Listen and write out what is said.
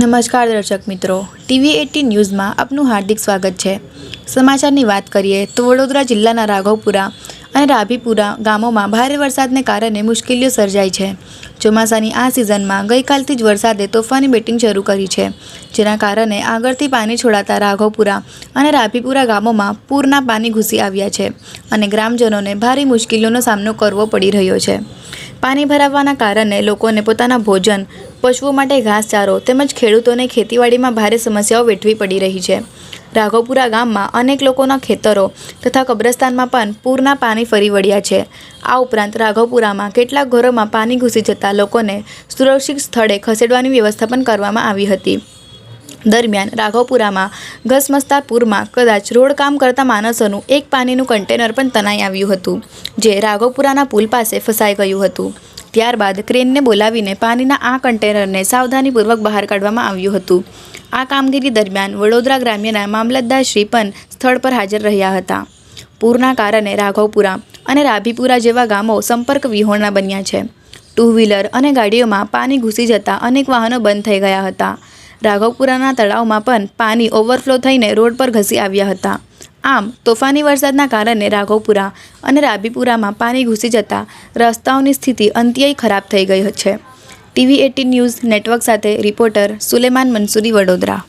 નમસ્કાર દર્શક મિત્રો, TV18 ન્યૂઝમાં આપનું હાર્દિક સ્વાગત છે। સમાચારની વાત કરીએ તો વડોદરા જિલ્લાના રાઘવપુરા અને રાભીપુરા ગામોમાં ભારે વરસાદને કારણે મુશ્કેલીઓ સર્જાઈ છે। ચોમાસાની આ સિઝનમાં ગઈકાલથી જ વરસાદે તોફાની બેટિંગ શરૂ કરી છે, જેના કારણે આગળથી પાણી છોડાતા રાઘવપુરા અને રાભીપુરા ગામોમાં પૂરના પાણી ઘૂસી આવ્યા છે અને ગ્રામજનોને ભારે મુશ્કેલીઓનો સામનો કરવો પડી રહ્યો છે। પાણી ભરાવાના કારણે લોકોને પોતાના ભોજન, પશુઓ માટે ઘાસચારો તેમજ ખેડૂતોને ખેતીવાડીમાં ભારે સમસ્યાઓ વેઠવી પડી રહી છે। રાઘવપુરા ગામમાં અનેક લોકોના ખેતરો તથા કબ્રસ્તાનમાં પણ પૂરના પાણી ફરી વળ્યા છે। આ ઉપરાંત રાઘવપુરામાં કેટલાક ઘરોમાં પાણી ઘૂસી જતા લોકોને સુરક્ષિત સ્થળે ખસેડવાની વ્યવસ્થા પણ કરવામાં આવી હતી। દરમિયાન રાઘવપુરામાં ઘસમસતા પૂરમાં કદાચ રોડ કામ કરતા માણસોનું એક પાણીનું કન્ટેનર પણ તણાઈ આવ્યું હતું, જે રાઘવપુરાના પુલ પાસે ફસાઈ ગયું હતું। ત્યારબાદ ક્રેનને બોલાવીને પાણીના આ કન્ટેનરને સાવધાનીપૂર્વક બહાર કાઢવામાં આવ્યું હતું। આ કામગીરી દરમિયાન વડોદરા ગ્રામ્યના મામલતદાર શ્રી પણ સ્થળ પર હાજર રહ્યા હતા। પૂરના કારણે રાઘવપુરા અને રાભીપુરા જેવા ગામો સંપર્ક વિહોણા બન્યા છે। ટુ વ્હીલર અને ગાડીઓમાં પાણી ઘૂસી જતા અનેક વાહનો બંધ થઈ ગયા હતા। રાઘવપુરાના તળાવમાં પણ પાણી ઓવરફ્લો થઈને રોડ પર ઘસી આવ્યા હતા। આમ તોફાની વરસાદના કારણે રાઘવપુરા અને રાભીપુરામાં પાણી ઘૂસી જતા રસ્તાઓની સ્થિતિ અંત્યય ખરાબ થઈ ગઈ છે। TV18 ન્યૂઝ નેટવર્ક સાથે રિપોર્ટર સુલેમાન મંસૂરી, વડોદરા।